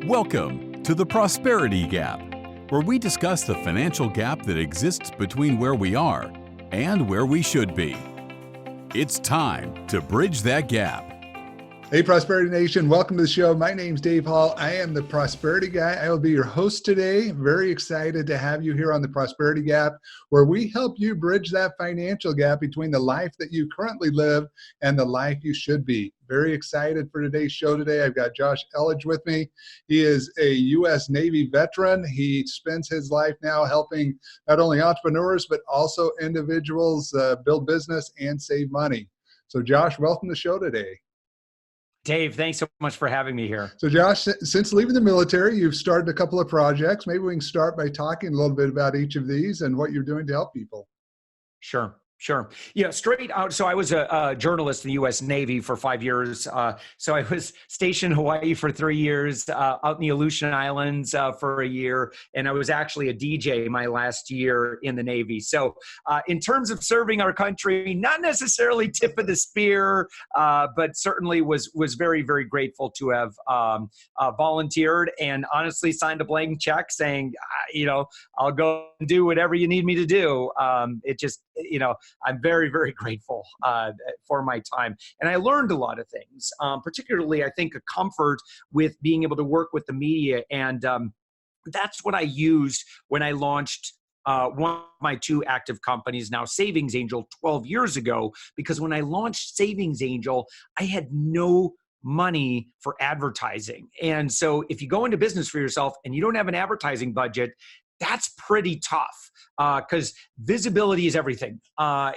Welcome to the Prosperity Gap, where we discuss the financial gap that exists between where we are and where we should be. It's time to bridge that gap. Hey, Prosperity Nation. Welcome to the show. My name's Dave Hall. I am the Prosperity Guy. I will be your host today. Very excited to have you here on the Prosperity Gap, where we help you bridge that financial gap between the life that you currently live and the life you should be. Very excited for today's show today. I've got Josh Elledge with me. He is a U.S. Navy veteran. He spends his life now helping not only entrepreneurs, but also individuals build business and save money. So Josh, welcome to the show today. Dave, thanks so much for having me here. So Josh, since leaving the military, you've started a couple of projects. Maybe we can start by talking a little bit about each of these and what you're doing to help people. Sure. Yeah, straight out. So I was a journalist in the U.S. Navy for 5 years. So I was stationed in Hawaii for 3 years, out in the Aleutian Islands for a year. And I was actually a DJ my last year in the Navy. So in terms of serving our country, not necessarily tip of the spear, but certainly was very, very grateful to have volunteered and honestly signed a blank check saying, I'll go and do whatever you need me to do. I'm very, very grateful for my time. And I learned a lot of things, particularly, I think, a comfort with being able to work with the media. And that's what I used when I launched one of my two active companies, now Savings Angel, 12 years ago. Because when I launched Savings Angel, I had no money for advertising. And so if you go into business for yourself and you don't have an advertising budget, that's pretty tough because visibility is everything. You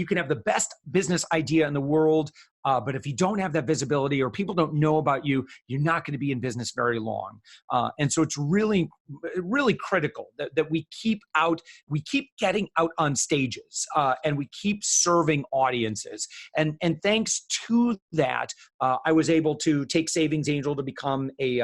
can have the best business idea in the world, but if you don't have that visibility or people don't know about you, you're not going to be in business very long. And so it's really, really critical that we keep getting out on stages and we keep serving audiences. And thanks to that, I was able to take Savings Angel to become a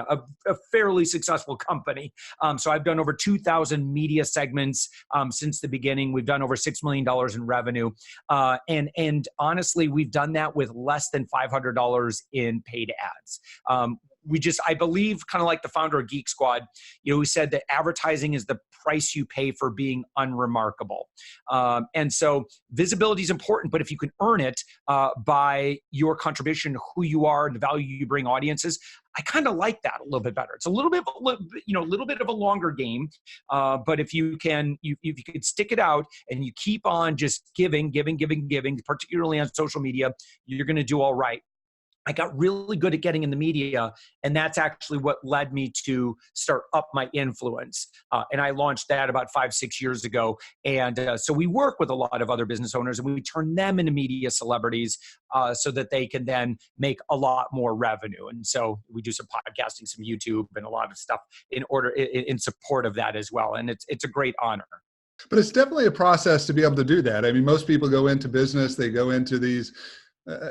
fairly successful company. So I've done over 2,000 media segments since the beginning. We've done over $6 million in revenue. And honestly, we've done that with less than $500 in paid ads. I believe, kind of like the founder of Geek Squad, who said that advertising is the price you pay for being unremarkable. And so visibility is important, but if you can earn it by your contribution, who you are, the value you bring audiences, I kind of like that a little bit better. It's a little bit of a longer game, but if you can stick it out and you keep on just giving, particularly on social media, you're going to do all right. I got really good at getting in the media, and that's actually what led me to start up my influence. And I launched that about 5-6 years ago. And so we work with a lot of other business owners, and we turn them into media celebrities so that they can then make a lot more revenue. And so we do some podcasting, some YouTube, and a lot of stuff in support of that as well. And it's a great honor. But it's definitely a process to be able to do that. I mean, most people go into business, they go into these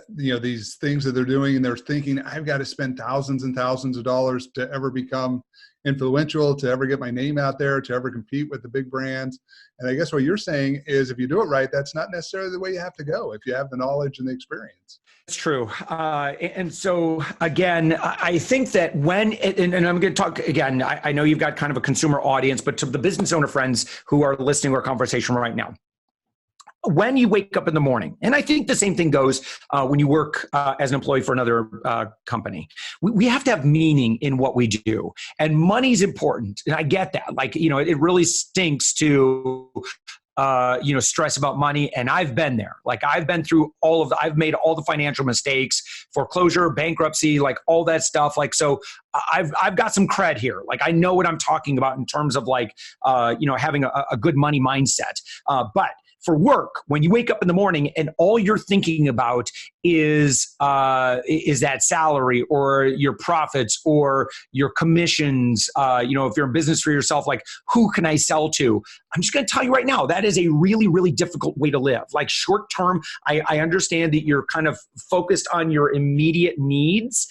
these things that they're doing, and they're thinking, I've got to spend thousands and thousands of dollars to ever become influential, to ever get my name out there, to ever compete with the big brands. And I guess what you're saying is if you do it right, that's not necessarily the way you have to go if you have the knowledge and the experience. It's true. And so, again, I think that and I'm going to talk again, I know you've got kind of a consumer audience, but to the business owner friends who are listening to our conversation right now, when you wake up in the morning, and I think the same thing goes when you work as an employee for another company, we have to have meaning in what we do. And money's important. And I get that. It really stinks to stress about money. And I've been there. I've been through I've made all the financial mistakes, foreclosure, bankruptcy, all that stuff. So I've got some cred here. I know what I'm talking about in terms of having a good money mindset. But for work, when you wake up in the morning and all you're thinking about is that salary or your profits or your commissions, if you're in business for yourself, who can I sell to? I'm just going to tell you right now, that is a really, really difficult way to live. Short term, I understand that you're kind of focused on your immediate needs,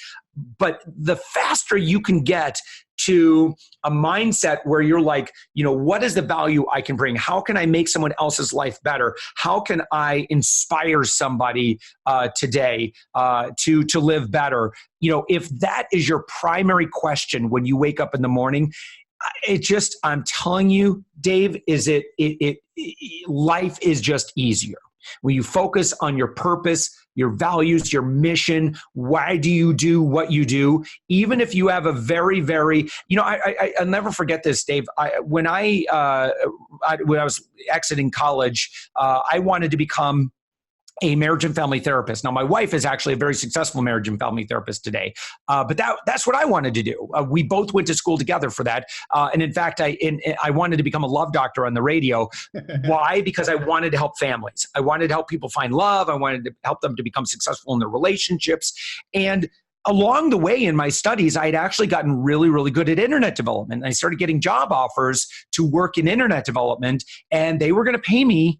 but the faster you can get to a mindset where you're like, what is the value I can bring? How can I make someone else's life better? How can I inspire somebody today to live better? If that is your primary question when you wake up in the morning, I'm telling you, Dave, life is just easier. When you focus on your purpose, your values, your mission, why do you do what you do? Even if you have a very, very, I'll never forget this, Dave. When I was exiting college, I wanted to become a marriage and family therapist. Now, my wife is actually a very successful marriage and family therapist today, but that's what I wanted to do. We both went to school together for that, and in fact, I wanted to become a love doctor on the radio. Why? Because I wanted to help families. I wanted to help people find love. I wanted to help them to become successful in their relationships. And along the way in my studies, I had actually gotten really, really good at internet development. I started getting job offers to work in internet development, and they were going to pay me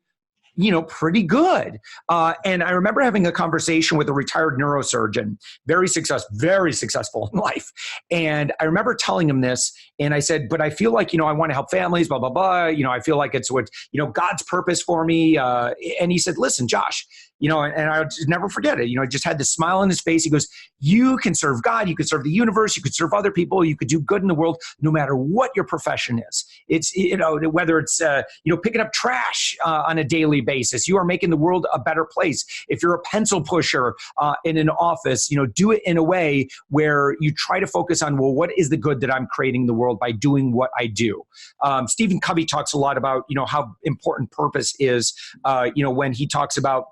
pretty good. And I remember having a conversation with a retired neurosurgeon, very successful in life. And I remember telling him this, and I said, but I feel like, I want to help families, blah, blah, blah. I feel like it's what, God's purpose for me. And he said, listen, Josh, and I'll just never forget it. I just had this smile on his face. He goes, you can serve God, you can serve the universe, you could serve other people, you could do good in the world, no matter what your profession is. It's, whether it's, picking up trash on a daily basis, you are making the world a better place. If you're a pencil pusher in an office, do it in a way where you try to focus on, well, what is the good that I'm creating in the world by doing what I do? Stephen Covey talks a lot about, how important purpose is, when he talks about,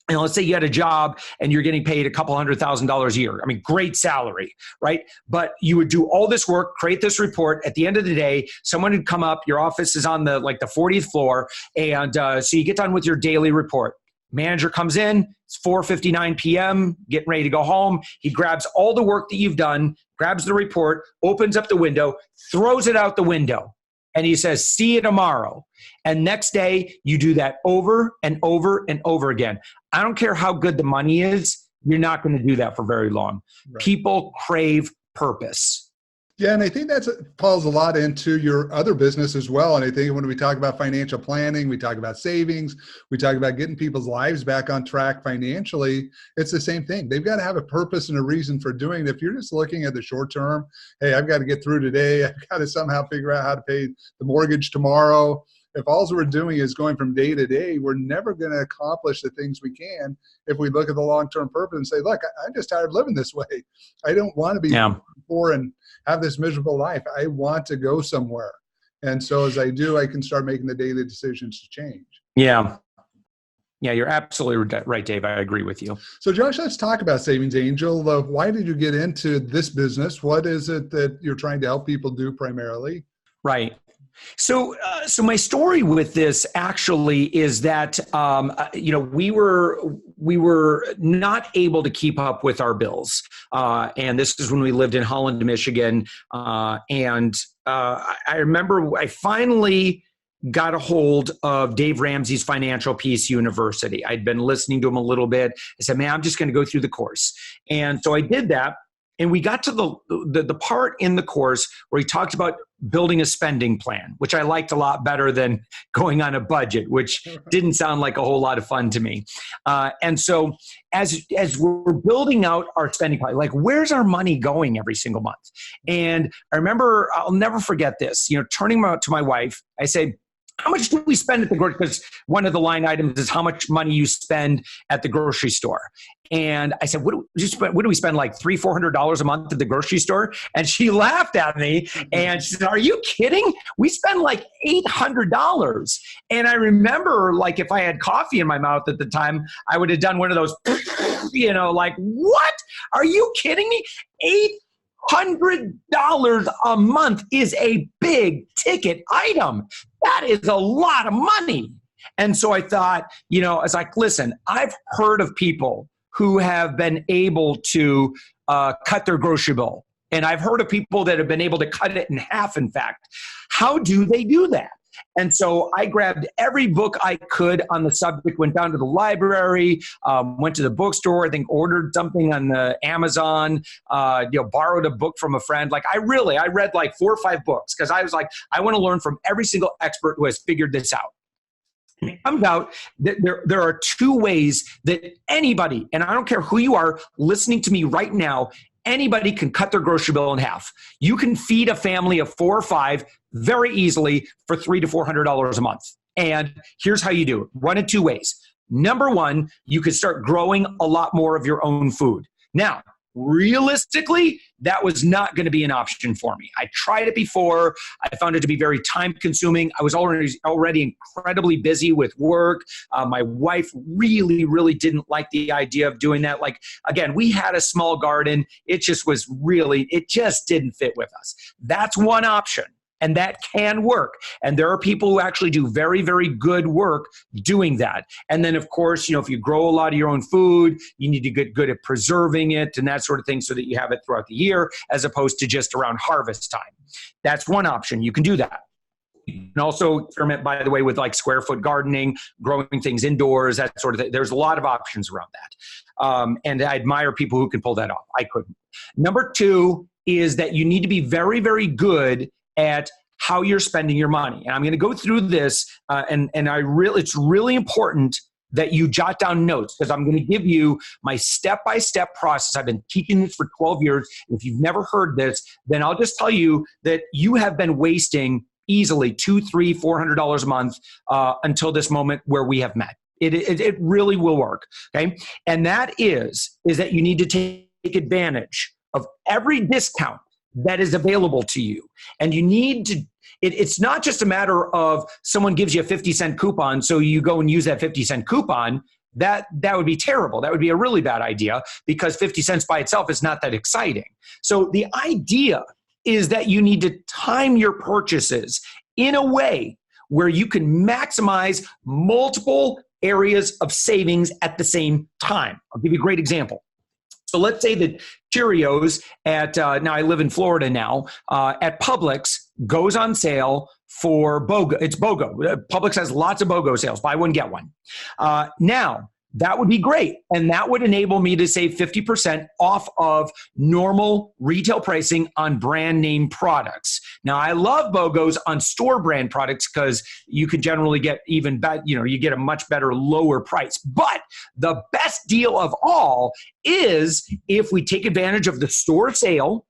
let's say you had a job and you're getting paid a couple $100,000 a year. I mean, great salary, right? But you would do all this work, create this report. At the end of the day, someone would come up, your office is on the 40th floor. And so you get done with your daily report. Manager comes in, it's 4:59 p.m., getting ready to go home. He grabs all the work that you've done, grabs the report, opens up the window, throws it out the window. And he says, see you tomorrow. And next day, you do that over and over and over again. I don't care how good the money is, you're not going to do that for very long. Right. People crave purpose. Yeah, and I think that falls a lot into your other business as well. And I think when we talk about financial planning, we talk about savings, we talk about getting people's lives back on track financially, it's the same thing. They've got to have a purpose and a reason for doing it. If you're just looking at the short term, hey, I've got to get through today, I've got to somehow figure out how to pay the mortgage tomorrow. If all we're doing is going from day to day, we're never going to accomplish the things we can if we look at the long-term purpose and say, look, I'm just tired of living this way. I don't want to be poor and have this miserable life. I want to go somewhere. And so as I do, I can start making the daily decisions to change. Yeah. Yeah, you're absolutely right, Dave. I agree with you. So Josh, let's talk about Savings Angel. Why did you get into this business? What is it that you're trying to help people do primarily? Right. So my story with this actually is that, we were not able to keep up with our bills. And this is when we lived in Holland, Michigan. I remember I finally got a hold of Dave Ramsey's Financial Peace University. I'd been listening to him a little bit. I said, man, I'm just going to go through the course. And so I did that. And we got to the part in the course where he talked about building a spending plan, which I liked a lot better than going on a budget, which didn't sound like a whole lot of fun to me. And so as we're building out our spending plan, like where's our money going every single month? And I remember, I'll never forget this, turning to my wife, I say, how much do we spend at the grocery? Because one of the line items is how much money you spend at the grocery store. And I said, what do we spend, like $300-400 a month at the grocery store? And she laughed at me and she said, are you kidding? We spend like $800. And I remember, like, if I had coffee in my mouth at the time, I would have done one of those, like, what? Are you kidding me? $800 a month is a big ticket item. That is a lot of money. And so I thought, I was like, listen, I've heard of people who have been able to cut their grocery bill. And I've heard of people that have been able to cut it in half, in fact. How do they do that? And so I grabbed every book I could on the subject, went down to the library, went to the bookstore, I think ordered something on the Amazon, borrowed a book from a friend. Like I read like 4 or 5 books because I was like, I want to learn from every single expert who has figured this out. And it comes out that there are 2 ways that anybody, and I don't care who you are listening to me right now, anybody can cut their grocery bill in half. You can feed a family of 4 or 5 very easily for $300 to $400 a month. And here's how you do it. One of 2 ways. Number 1, you could start growing a lot more of your own food. Now, realistically, that was not going to be an option for me. I tried it before. I found it to be very time consuming. I was already incredibly busy with work. My wife really didn't like the idea of doing that. Like, again, we had a small garden. It just didn't fit with us. That's one option. And that can work. And there are people who actually do very, very good work doing that. And then, of course, if you grow a lot of your own food, you need to get good at preserving it and that sort of thing so that you have it throughout the year as opposed to just around harvest time. That's one option. You can do that. You can also experiment, by the way, with like square foot gardening, growing things indoors, that sort of thing. There's a lot of options around that. And I admire people who can pull that off. I couldn't. Number 2 is that you need to be very, very good at how you're spending your money. And I'm going to go through this, it's really important that you jot down notes because I'm going to give you my step-by-step process. I've been teaching this for 12 years. If you've never heard this, then I'll just tell you that you have been wasting easily $200, $300, $400 a month until this moment where we have met. It really will work, okay? And that is that you need to take advantage of every discount that is available to you. And you need to, it's not just a matter of someone gives you a 50-cent coupon, so you go and use that 50-cent coupon. That would be terrible. That would be a really bad idea because 50 cents by itself is not that exciting. So the idea is that you need to time your purchases in a way where you can maximize multiple areas of savings at the same time. I'll give you a great example. So let's say that Cheerios now I live in Florida now, at Publix goes on sale for BOGO. It's BOGO. Publix has lots of BOGO sales. Buy one, get one. Now, that would be great. And that would enable me to save 50% off of normal retail pricing on brand name products. Now, I love BOGOs on store brand products because you can generally get even better, you get a much better lower price. But the best deal of all is if we take advantage of the store sale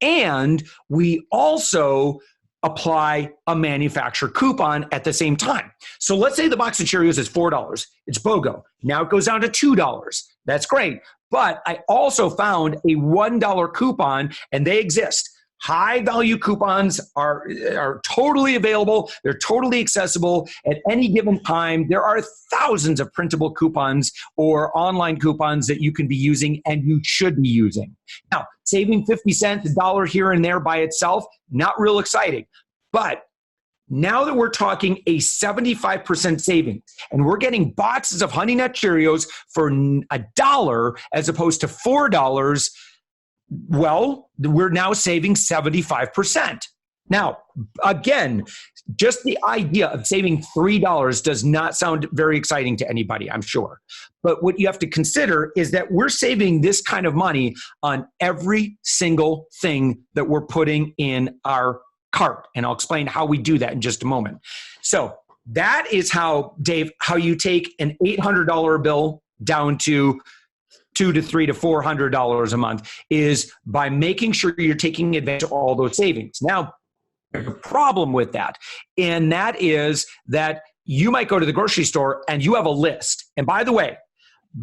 and we also apply a manufacturer coupon at the same time. So let's say the box of Cheerios is $4. It's BOGO. Now it goes down to $2. That's great. But I also found a $1 coupon, and they exist. High value coupons are totally available. They're totally accessible at any given time. There are thousands of printable coupons or online coupons that you can be using and you should be using. Now, saving 50 cents, $1 here and there by itself, not real exciting. But now that we're talking a 75% savings and we're getting boxes of Honey Nut Cheerios for $1 as opposed to $4, well, we're now saving 75%. Now, again, just the idea of saving $3 does not sound very exciting to anybody, I'm sure. But what you have to consider is that we're saving this kind of money on every single thing that we're putting in our cart. And I'll explain how we do that in just a moment. So that is how, Dave, how you take an $800 bill down to $200 to $300 to $400 a month is by making sure you're taking advantage of all those savings. Now, there's a problem with that, and that is that you might go to the grocery store and you have a list. And by the way,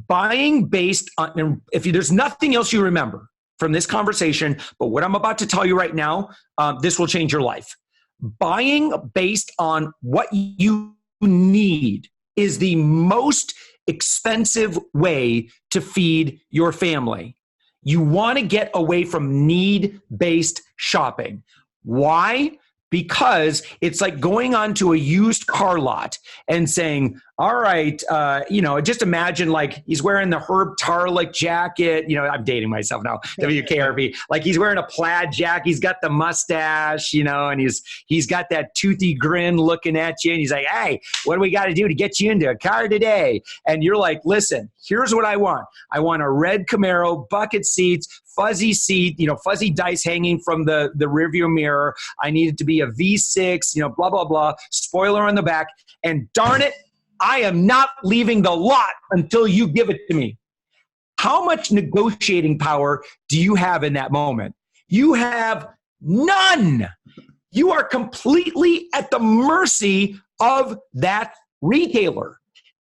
buying based on, there's nothing else you remember from this conversation, but what I'm about to tell you right now, this will change your life. Buying based on what you need is the most expensive way to feed your family. You want to get away from need-based shopping. Why? Because it's like going onto a used car lot and saying, all right, just imagine like he's wearing the Herb Tarlick jacket. I'm dating myself now, WKRP. Like he's wearing a plaid jacket. He's got the mustache, and he's got that toothy grin looking at you. And he's like, hey, what do we got to do to get you into a car today? And you're like, listen, here's what I want. I want a red Camaro, bucket seats, fuzzy seat, fuzzy dice hanging from the rearview mirror. I need it to be a V6, blah, blah, blah, spoiler on the back. And darn it, I am not leaving the lot until you give it to me. How much negotiating power do you have in that moment? You have none. You are completely at the mercy of that retailer.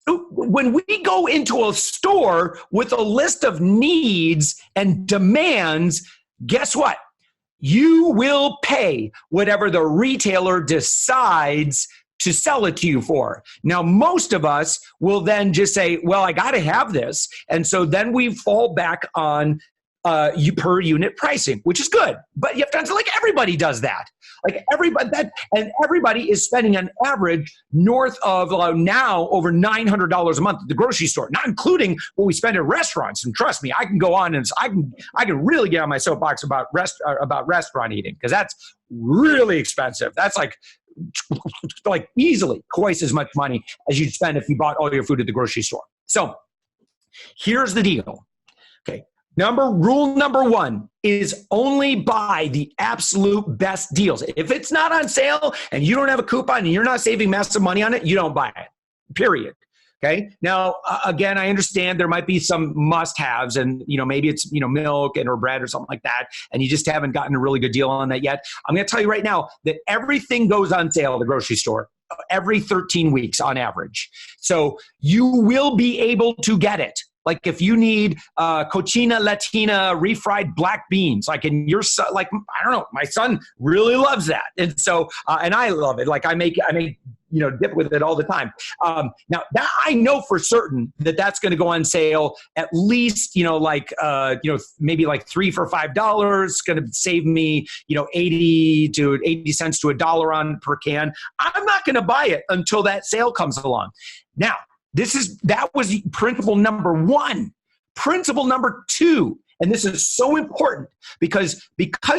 So when we go into a store with a list of needs and demands, guess what? You will pay whatever the retailer decides to sell it to you for. Now, most of us will then just say, well, I got to have this. And so then we fall back on per unit pricing, which is good. But you have to understand, like everybody does that. Like everybody is spending an average north of now over $900 a month at the grocery store, not including what we spend at restaurants. And trust me, I can go on and I can really get on my soapbox about restaurant eating, because that's really expensive. That's like easily twice as much money as you'd spend if you bought all your food at the grocery store. So here's the deal. Okay. Rule number one is only buy the absolute best deals. If it's not on sale and you don't have a coupon and you're not saving massive money on it, you don't buy it, period. Okay. Now, again, I understand there might be some must-haves, and maybe it's milk or bread or something like that, and you just haven't gotten a really good deal on that yet. I'm going to tell you right now that everything goes on sale at the grocery store every 13 weeks on average. So you will be able to get it. Like if you need cochina latina refried black beans, like in your son, like I don't know, my son really loves that, and so and I love it. Like I make dip with it all the time. Now that I know for certain that's going to go on sale at least maybe like 3 for $5. It's going to save me 80 cents to $1 on per can. I'm not going to buy it until that sale comes along. Now, that was principle number one. Principle number two, and this is so important because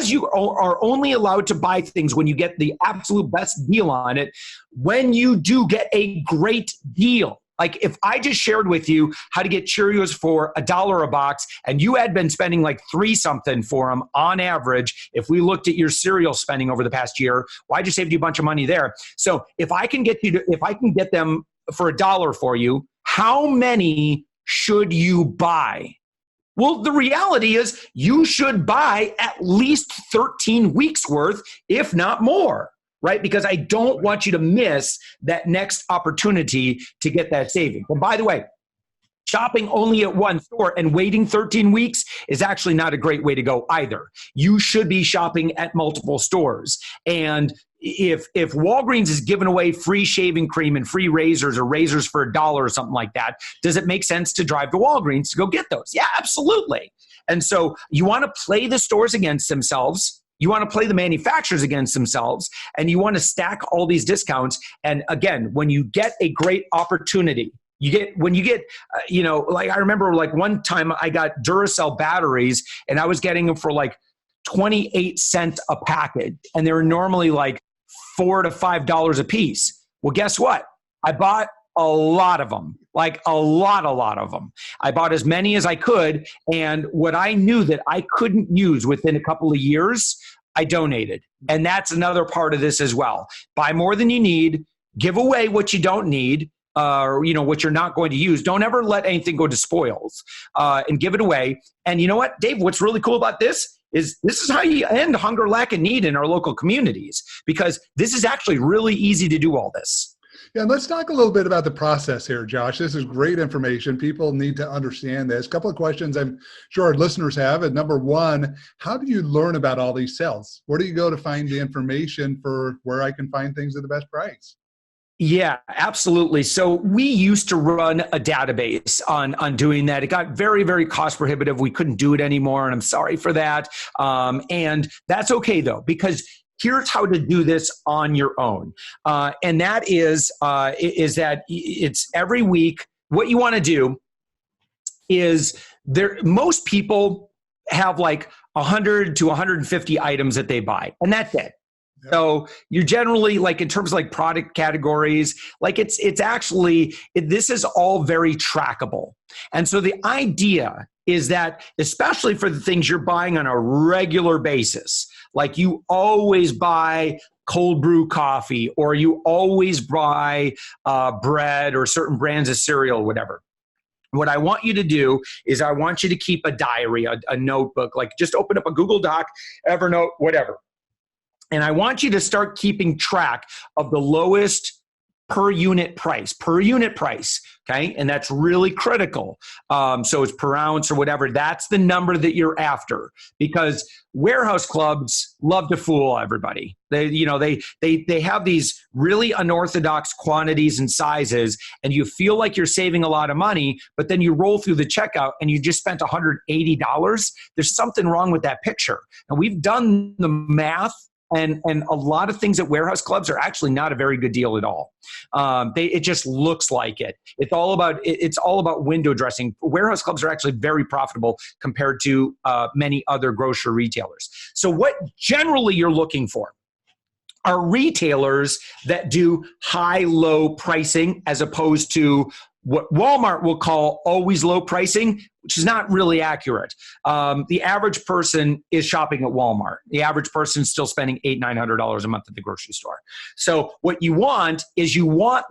you are only allowed to buy things when you get the absolute best deal on it, when you do get a great deal. Like if I just shared with you how to get Cheerios for $1 a box and you had been spending like $3 something for them on average, if we looked at your cereal spending over the past year, well, I just saved you a bunch of money there. So if I can get them for $1 for you, how many should you buy? Well, the reality is you should buy at least 13 weeks worth, if not more, right? Because I don't want you to miss that next opportunity to get that savings. And by the way, shopping only at one store and waiting 13 weeks is actually not a great way to go either. You should be shopping at multiple stores. And if Walgreens is giving away free shaving cream and free razors or razors for $1 or something like that, does it make sense to drive to Walgreens to go get those? Yeah, absolutely. And so you want to play the stores against themselves. You want to play the manufacturers against themselves, and you want to stack all these discounts. And again, when you get a great opportunity, like I remember like one time I got Duracell batteries and I was getting them for like 28 cents a package, and they were normally like $4 to $5 a piece. Well, guess what? I bought a lot of them, like a lot of them. I bought as many as I could, and what I knew that I couldn't use within a couple of years, I donated. And that's another part of this as well. Buy more than you need, give away what you don't need, what you're not going to use. Don't ever let anything go to spoils, and give it away. And you know what, Dave, what's really cool about this is how you end hunger, lack, and need in our local communities, because this is actually really easy to do all this. Yeah, and let's talk a little bit about the process here, Josh. This is great information. People need to understand this. A couple of questions I'm sure our listeners have. And number one, how do you learn about all these sales? Where do you go to find the information for where I can find things at the best price? Yeah, absolutely. So we used to run a database on doing that. It got very, very cost prohibitive. We couldn't do it anymore, and I'm sorry for that. And that's okay though, because here's how to do this on your own. And that is that it's every week. What you want to do is most people have like 100 to 150 items that they buy, and that's it. So you're generally like, in terms of like product categories, like this is all very trackable. And so the idea is that, especially for the things you're buying on a regular basis, like you always buy cold brew coffee, or you always buy bread or certain brands of cereal, whatever. What I want you to do is I want you to keep a diary, a notebook, like just open up a Google Doc, Evernote, whatever. And I want you to start keeping track of the lowest per unit price, okay? And that's really critical. So it's per ounce or whatever. That's the number that you're after, because warehouse clubs love to fool everybody. They have these really unorthodox quantities and sizes, and you feel like you're saving a lot of money, but then you roll through the checkout and you just spent $180. There's something wrong with that picture. And we've done the math. And a lot of things at warehouse clubs are actually not a very good deal at all. It just looks like it. It's all about window dressing. Warehouse clubs are actually very profitable compared to many other grocery retailers. So what generally you're looking for are retailers that do high-low pricing, as opposed to what Walmart will call always low pricing, which is not really accurate. The average person is shopping at Walmart. The average person is still spending $800-900 a month at the grocery store. So what you want is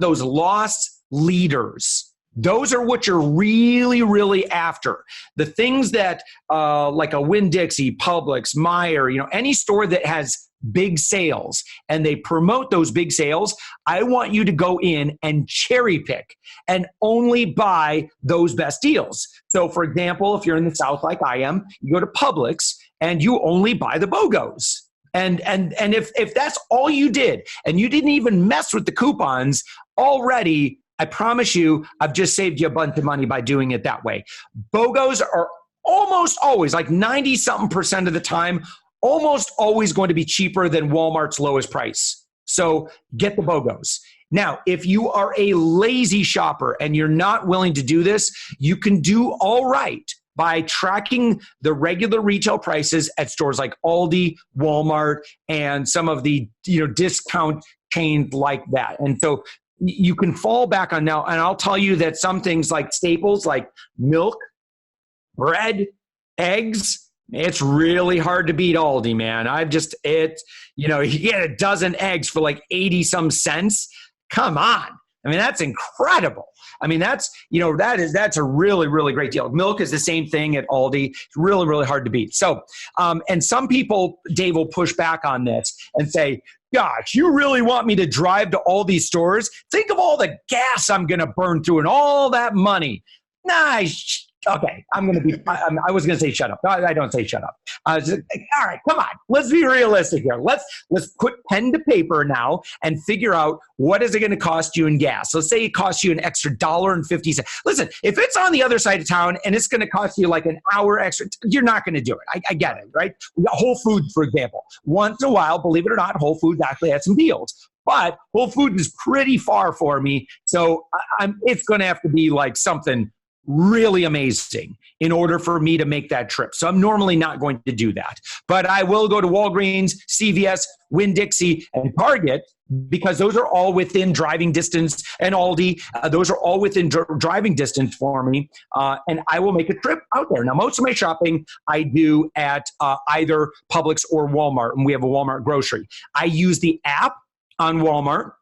those lost leaders. Those are what you're really, really after. The things that like a Winn-Dixie, Publix, Meijer, any store that has big sales and they promote those big sales, I want you to go in and cherry pick and only buy those best deals. So for example, if you're in the South like I am, you go to Publix and you only buy the BOGOs. And if that's all you did and you didn't even mess with the coupons already, I promise you, I've just saved you a bunch of money by doing it that way. BOGOs are almost always, like 90-something% of the time, almost always going to be cheaper than Walmart's lowest price. So get the BOGOs. Now, if you are a lazy shopper and you're not willing to do this, you can do all right by tracking the regular retail prices at stores like Aldi, Walmart, and some of the discount chains like that. And so you can fall back on now. And I'll tell you that some things like staples like milk, bread, eggs, it's really hard to beat Aldi, man. You get a dozen eggs for like 80 some cents. Come on. I mean, that's incredible. I mean, that's a really, really great deal. Milk is the same thing at Aldi. It's really, really hard to beat. So, and some people, Dave, will push back on this and say, gosh, you really want me to drive to all these stores? Think of all the gas I'm going to burn through and all that money. Nice. Okay, I was going to say shut up. No, I don't say shut up. All right, come on. Let's be realistic here. Let's put pen to paper now and figure out what is it going to cost you in gas. Let's say it costs you an extra $1.50. Listen, if it's on the other side of town and it's going to cost you like an hour extra, you're not going to do it. I get it, right? We got Whole Foods, for example. Once in a while, believe it or not, Whole Foods actually has some deals. But Whole Foods is pretty far for me, so it's going to have to be like something really amazing in order for me to make that trip. So I'm normally not going to do that. But I will go to Walgreens, CVS, Winn-Dixie, and Target, because those are all within driving distance, and Aldi, those are all within driving distance for me. And I will make a trip out there. Now, most of my shopping I do at either Publix or Walmart, and we have a Walmart grocery. I use the app on Walmart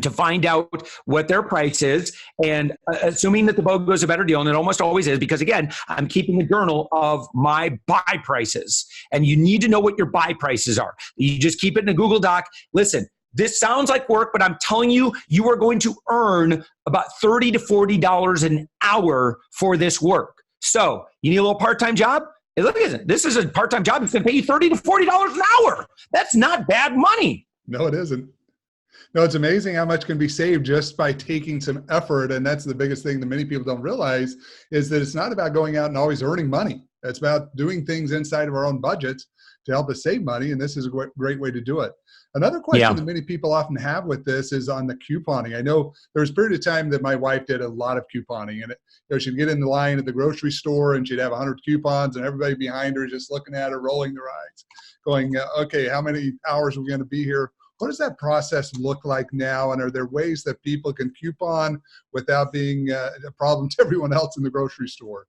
to find out what their price is, and assuming that the BOGO is a better deal, and it almost always is, because again, I'm keeping a journal of my buy prices, and you need to know what your buy prices are. You just keep it in a Google Doc. Listen, this sounds like work, but I'm telling you, you are going to earn about $30 to $40 an hour for this work. So you need a little part-time job? Hey, look at it. This is a part-time job. It's going to pay you $30 to $40 an hour. That's not bad money. No, it isn't. No, it's amazing how much can be saved just by taking some effort. And that's the biggest thing that many people don't realize, is that it's not about going out and always earning money. It's about doing things inside of our own budgets to help us save money, and this is a great way to do it. Another question that many people often have with this is on the couponing. I know there was a period of time that my wife did a lot of couponing, and she'd get in the line at the grocery store and she'd have 100 coupons, and everybody behind her just looking at her, rolling their eyes, going, okay, how many hours are we going to be here? What does that process look like now? And are there ways that people can coupon without being a problem to everyone else in the grocery store?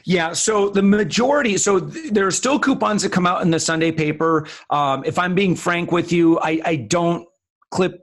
Yeah, so the majority, there are still coupons that come out in the Sunday paper. If I'm being frank with you, I don't clip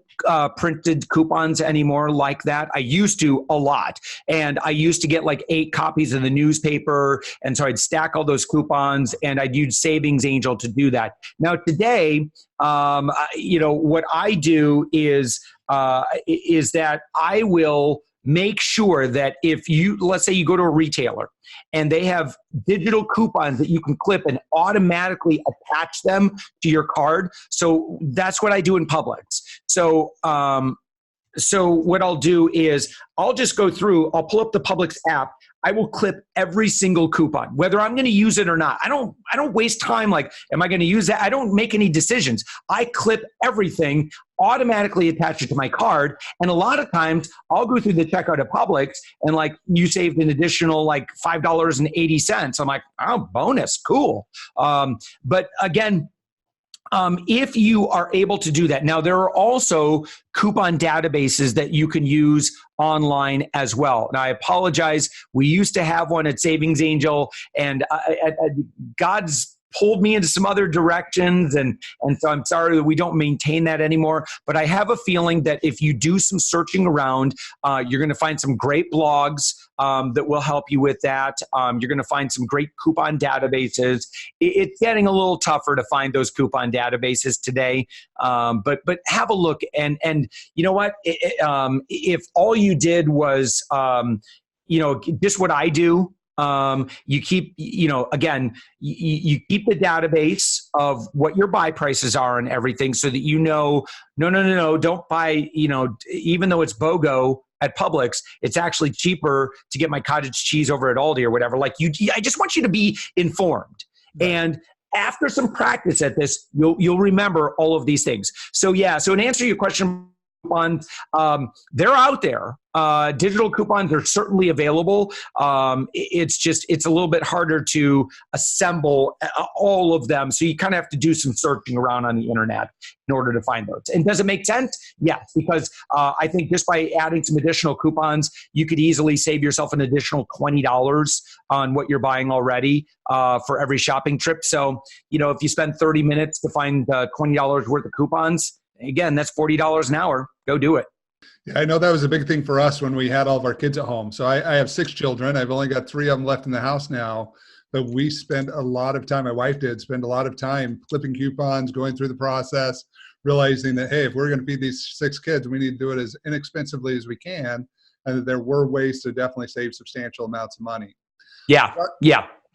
printed coupons anymore like that. I used to a lot. And I used to get like 8 copies of the newspaper. And so I'd stack all those coupons and I'd use Savings Angel to do that. Now today, what I do is that I will make sure that if let's say you go to a retailer and they have digital coupons that you can clip and automatically attach them to your card. So that's what I do in Publix. So what I'll do is I'll just go through, I'll pull up the Publix app. I will clip every single coupon, whether I'm going to use it or not. I don't waste time like, am I going to use that? I don't make any decisions. I clip everything, automatically attach it to my card. And a lot of times I'll go through the checkout at Publix and like, you saved an additional like $5.80. I'm like, oh, bonus, cool. But again, if you are able to do that. Now, there are also coupon databases that you can use online as well. And I apologize. We used to have one at Savings Angel, and God's pulled me into some other directions. And so I'm sorry that we don't maintain that anymore. But I have a feeling that if you do some searching around, you're going to find some great blogs that will help you with that. You're going to find some great coupon databases. It's getting a little tougher to find those coupon databases today. But have a look. And you know what? If all you did was, just what I do, you keep, again, you keep the database of what your buy prices are and everything so that no, don't buy, even though it's BOGO at Publix, it's actually cheaper to get my cottage cheese over at Aldi or whatever. Like I just want you to be informed. Right. And after some practice at this, you'll remember all of these things. So in answer to your question, coupons, they're out there. Digital coupons are certainly available. It's a little bit harder to assemble all of them. So you kind of have to do some searching around on the internet in order to find those. And does it make sense? Yes, because I think just by adding some additional coupons, you could easily save yourself an additional $20 on what you're buying already for every shopping trip. So, if you spend 30 minutes to find $20 worth of coupons, again, that's $40 an hour. Go do it. Yeah, I know that was a big thing for us when we had all of our kids at home. So I have 6 children. I've only got 3 of them left in the house now. But we spent a lot of time, my wife did spend a lot of time clipping coupons, going through the process, realizing that, hey, if we're going to feed these 6 kids, we need to do it as inexpensively as we can. And that there were ways to definitely save substantial amounts of money. Yeah,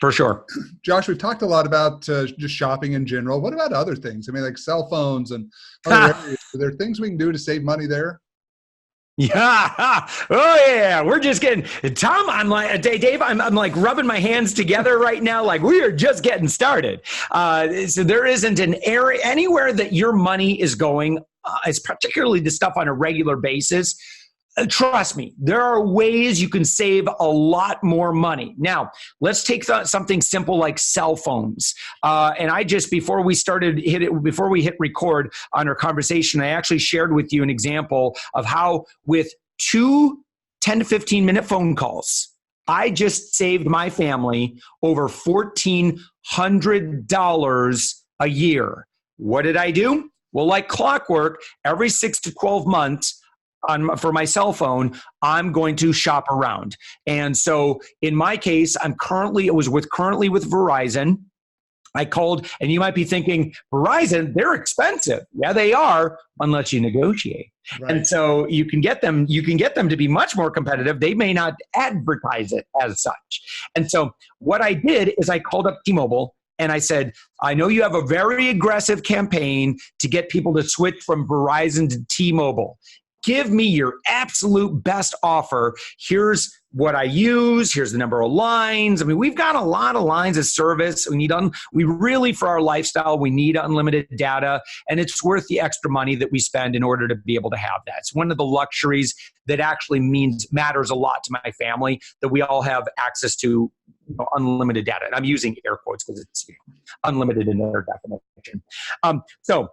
for sure. Josh, we've talked a lot about just shopping in general. What about other things? I mean, like cell phones and other areas. Are there things we can do to save money there? Yeah. Oh yeah. We're just getting, Tom, I'm like, Dave, I'm like rubbing my hands together right now. Like we are just getting started. So there isn't an area anywhere that your money is going. It's particularly the stuff on a regular basis. Trust me, there are ways you can save a lot more money. Now, let's take something simple like cell phones. And I just, before we hit record on our conversation, I actually shared with you an example of how with 2 10 to 15 minute phone calls, I just saved my family over $1,400 a year. What did I do? Well, like clockwork, every 6 to 12 months, for my cell phone, I'm going to shop around. And so in my case, I was currently with Verizon. I called, and you might be thinking, Verizon, they're expensive. Yeah, they are, unless you negotiate. Right. And so you can get them to be much more competitive. They may not advertise it as such. And so what I did is I called up T-Mobile and I said, I know you have a very aggressive campaign to get people to switch from Verizon to T-Mobile. give me your absolute best offer. Here's what I use. Here's the number of lines. I mean, we've got a lot of lines of service. We really, for our lifestyle, we need unlimited data, and it's worth the extra money that we spend in order to be able to have that. It's one of the luxuries that actually matters a lot to my family, that we all have access to unlimited data. And I'm using air quotes because it's unlimited in their definition. So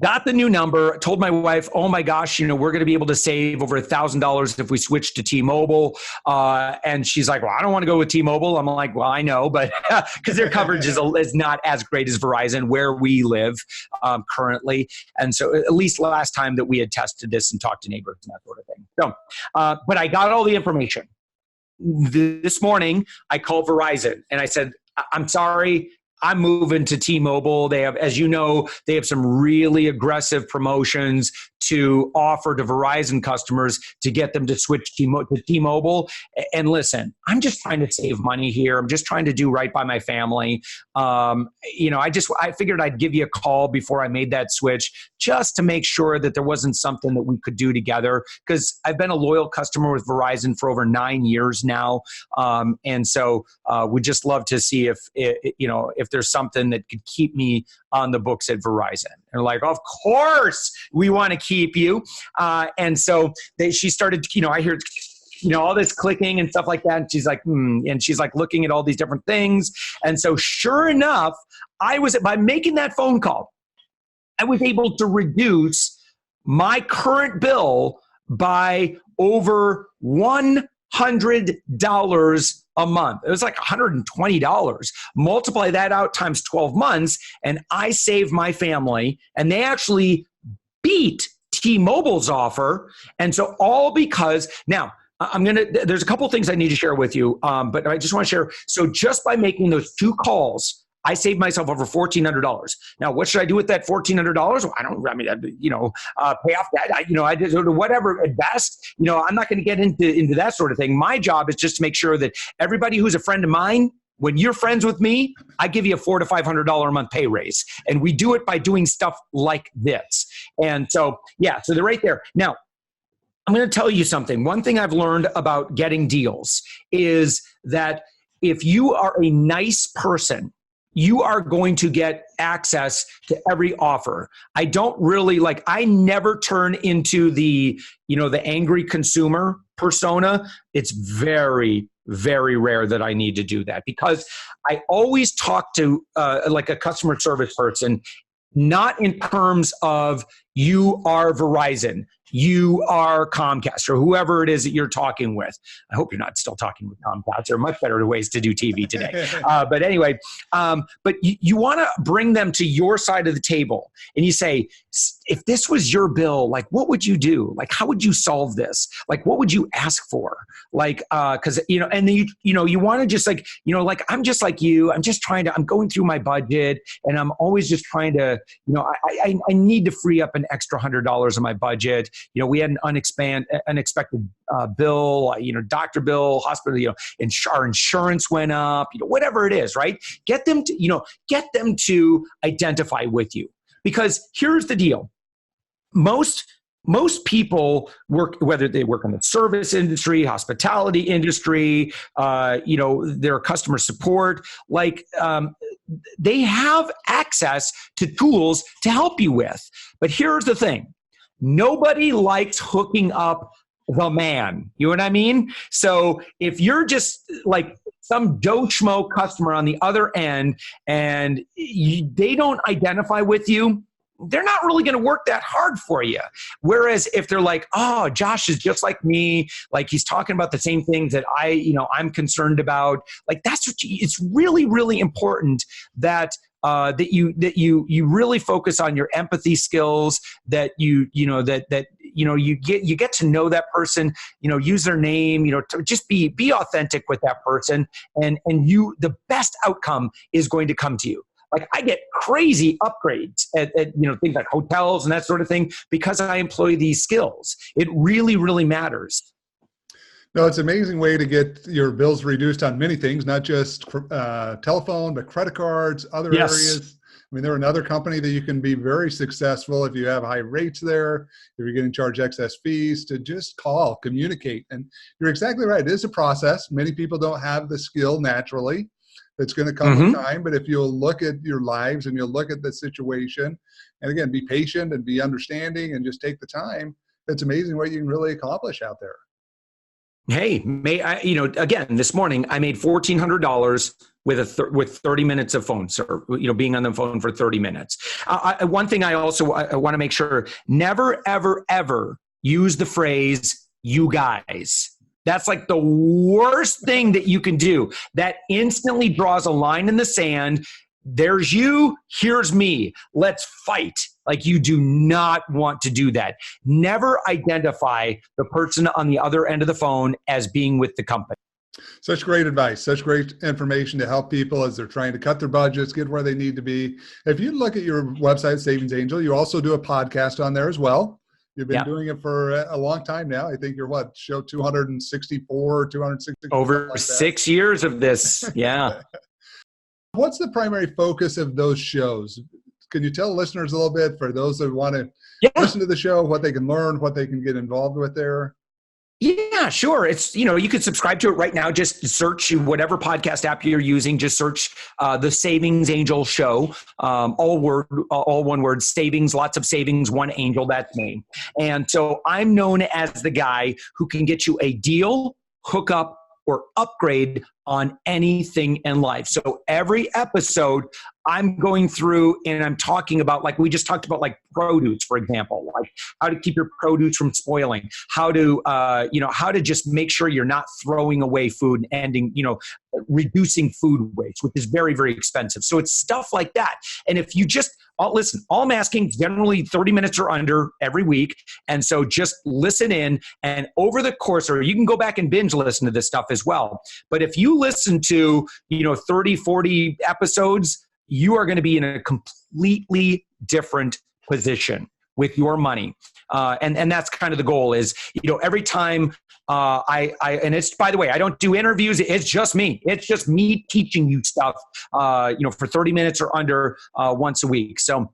got the new number, told my wife, oh my gosh, we're going to be able to save over $1,000 if we switch to T-Mobile. And she's like, well, I don't want to go with T-Mobile. I'm like, well, I know, but because their coverage is not as great as Verizon where we live currently. And so at least last time that we had tested this and talked to neighbors and that sort of thing. So, but I got all the information. This morning, I called Verizon and I said, I'm sorry, I'm moving to T-Mobile. They have, as you know, they have some really aggressive promotions to offer to Verizon customers to get them to switch to T-Mobile. And listen, I'm just trying to save money here. I'm just trying to do right by my family. I figured I'd give you a call before I made that switch just to make sure that there wasn't something that we could do together, because I've been a loyal customer with Verizon for over 9 years now. And so we'd just love to see if there's something that could keep me on the books at Verizon. And like, of course, we want to keep you. And so she started, I hear, all this clicking and stuff like that. And she's like, and she's like looking at all these different things. And so sure enough, by making that phone call, I was able to reduce my current bill by over $100 a month. It was like $120. Multiply that out times 12 months, and I saved my family, and they actually beat T-Mobile's offer. And so all because, now, there's a couple things I need to share with you, but I just want to share. So just by making those 2 calls, I saved myself over $1,400. Now, what should I do with that $1,400? Pay off that. I did whatever at best. I'm not going to get into that sort of thing. My job is just to make sure that everybody who's a friend of mine, when you're friends with me, I give you a $400 to $500 a month pay raise, and we do it by doing stuff like this. And so, so they're right there. Now, I'm going to tell you something. One thing I've learned about getting deals is that if you are a nice person, you are going to get access to every offer. I never turn into the angry consumer persona. It's very, very rare that I need to do that, because I always talk to like a customer service person, not in terms of you are Verizon, you are Comcast, or whoever it is that you're talking with. I hope you're not still talking with Comcast. There are much better ways to do TV today. But anyway, but you want to bring them to your side of the table, and you say, if this was your bill, like, what would you do? Like, how would you solve this? Like, what would you ask for? Like, because, and then you want to just like, I'm just like you. I'm going through my budget, and I'm always just trying to, I need to free up an extra $100 of my budget. We had an unexpected bill, doctor bill, hospital, our insurance went up, whatever it is, right? Get them to identify with you, because here's the deal. Most people work, whether they work in the service industry, hospitality industry, their customer support, they have access to tools to help you with. But here's the thing. Nobody likes hooking up the man. You know what I mean? So if you're just like some Joe Schmo customer on the other end, and they don't identify with you, they're not really going to work that hard for you. Whereas if they're like, oh, Josh is just like me, like he's talking about the same things that I'm concerned about. Like it's really, really important that you really focus on your empathy skills, that you get to know that person, use their name, to just be authentic with that person, and the best outcome is going to come to you. Like, I get crazy upgrades at things like hotels and that sort of thing because I employ these skills. It really, really matters. No, it's an amazing way to get your bills reduced on many things, not just telephone, but credit cards, other areas. mean, they're another company that you can be very successful if you have high rates there, if you're getting charged excess fees, to just call, communicate. And you're exactly right. It is a process. Many people don't have the skill naturally. It's going to come with time. But if you'll look at your lives and you'll look at the situation, and again, be patient and be understanding and just take the time, it's amazing what you can really accomplish out there. Hey, again, this morning I made $1,400 with 30 minutes of phone service, being on the phone for 30 minutes. One thing I want to make sure, never, ever, ever use the phrase, "you guys." That's like the worst thing that you can do. That instantly draws a line in the sand. There's you, here's me. Let's fight. Like, you do not want to do that. Never identify the person on the other end of the phone as being with the company. Such great advice, such great information to help people as they're trying to cut their budgets, get where they need to be. If you look at your website, Savings Angel, you also do a podcast on there as well. You've been doing it for a long time now. I think you're show 264, 260. Over like 6 years of this. Yeah. What's the primary focus of those shows? Can you tell listeners a little bit, for those that want to listen to the show, what they can learn, what they can get involved with there? Yeah, sure. It's, you could subscribe to it right now. Just search whatever podcast app you're using. Just search the Savings Angel Show. All one word, savings, lots of savings, one angel. That's me. And so I'm known as the guy who can get you a deal, hookup, or upgrade on anything in life. So every episode, I'm going through and I'm talking about, like we just talked about, like produce, for example, like how to keep your produce from spoiling, how to just make sure you're not throwing away food and ending, reducing food waste, which is very, very expensive. So it's stuff like that. And if you just listen, all I'm asking, generally 30 minutes or under every week. And so just listen in, and over the course, or you can go back and binge listen to this stuff as well. But if you listen to, 30, 40 episodes, you are going to be in a completely different position with your money. And that's kind of the goal is, every time and it's, by the way, I don't do interviews. It's just me. It's just me teaching you stuff, for 30 minutes or under once a week. So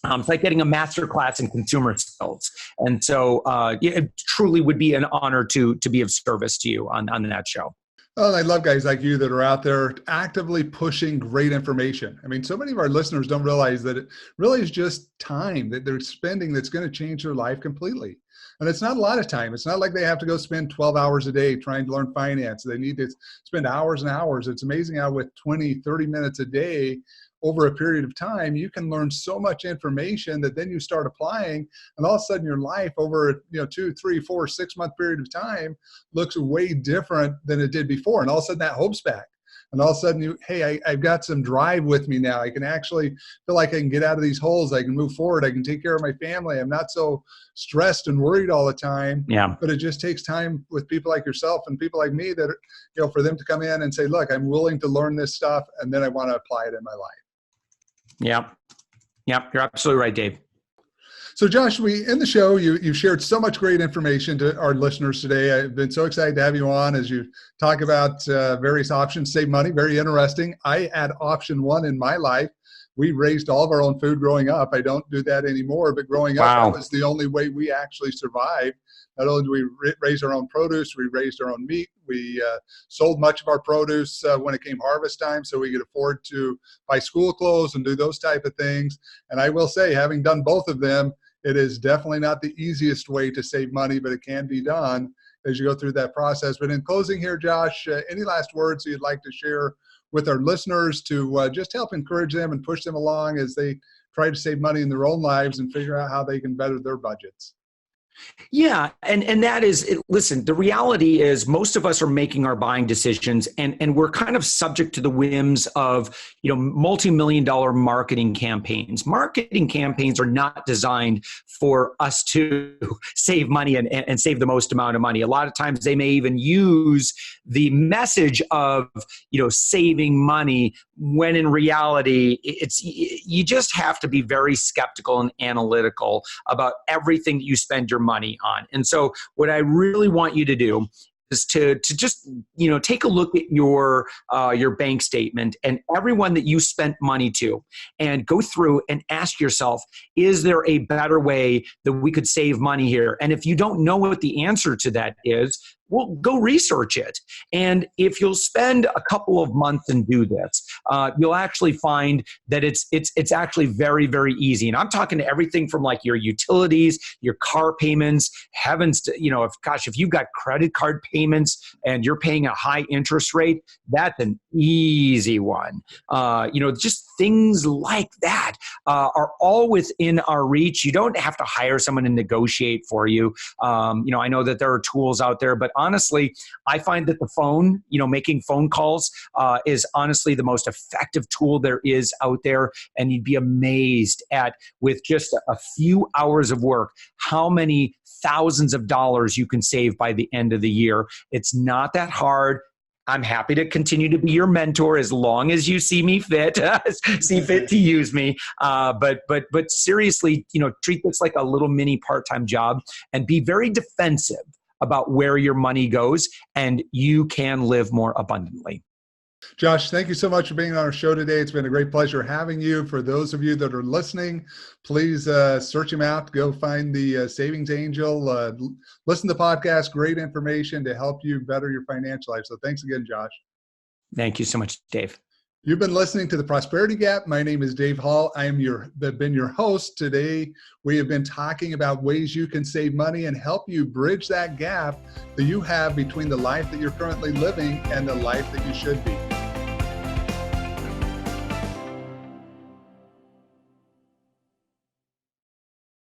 it's like getting a master class in consumer skills. And so it truly would be an honor to be of service to you on that show. Well, I love guys like you that are out there actively pushing great information. I mean, so many of our listeners don't realize that it really is just time that they're spending that's going to change their life completely. And it's not a lot of time. It's not like they have to go spend 12 hours a day trying to learn finance. They need to spend hours and hours. It's amazing how with 20, 30 minutes a day over a period of time, you can learn so much information that then you start applying, and all of a sudden your life over a 2, 3, 4, 6 month period of time looks way different than it did before. And all of a sudden that hope's back. And all of a sudden I've got some drive with me now. I can actually feel like I can get out of these holes. I can move forward. I can take care of my family. I'm not so stressed and worried all the time. Yeah. But it just takes time with people like yourself and people like me that, for them to come in and say, look, I'm willing to learn this stuff, and then I want to apply it in my life. Yep. You're absolutely right, Dave. So Josh, in the show, you've shared so much great information to our listeners today. I've been so excited to have you on as you talk about various options, save money. Very interesting. I had option one in my life. We raised all of our own food growing up. I don't do that anymore, but growing up, that was the only way we actually survived. Not only do we raise our own produce, we raised our own meat. We sold much of our produce when it came harvest time, so we could afford to buy school clothes and do those type of things. And I will say, having done both of them, it is definitely not the easiest way to save money, but it can be done as you go through that process. But in closing here, Josh, any last words you'd like to share with our listeners to just help encourage them and push them along as they try to save money in their own lives and figure out how they can better their budgets? Yeah. And that is, listen, the reality is most of us are making our buying decisions and we're kind of subject to the whims of, multi-million dollar marketing campaigns. Marketing campaigns are not designed for us to save money and save the most amount of money. A lot of times they may even use the message of, saving money when in reality, you just have to be very skeptical and analytical about everything that you spend your money on. And so what I really want you to do, to just, take a look at your bank statement and everyone that you spent money to, and go through and ask yourself, is there a better way that we could save money here? And if you don't know what the answer to that is, well, go research it. And if you'll spend a couple of months and do this, you'll actually find that it's actually very, very easy. And I'm talking to everything from like your utilities, your car payments, heavens to, if you've got credit card payments and you're paying a high interest rate, that's an easy one. Just things like that are all within our reach. You don't have to hire someone to negotiate for you. I know that there are tools out there, but honestly, I find that the phone, making phone calls is honestly the most effective tool there is out there. And you'd be amazed at, with just a few hours of work, how many thousands of dollars you can save by the end of the year. It's not that hard. I'm happy to continue to be your mentor as long as you see me fit, to use me. But seriously, treat this like a little mini part-time job and be very defensive about where your money goes, and you can live more abundantly. Josh, thank you so much for being on our show today. It's been a great pleasure having you. For those of you that are listening, please search him out. Go find the Savings Angel. Listen to the podcast. Great information to help you better your financial life. So thanks again, Josh. Thank you so much, Dave. You've been listening to The Prosperity Gap. My name is Dave Hall. I've been your host. Today, we have been talking about ways you can save money and help you bridge that gap that you have between the life that you're currently living and the life that you should be.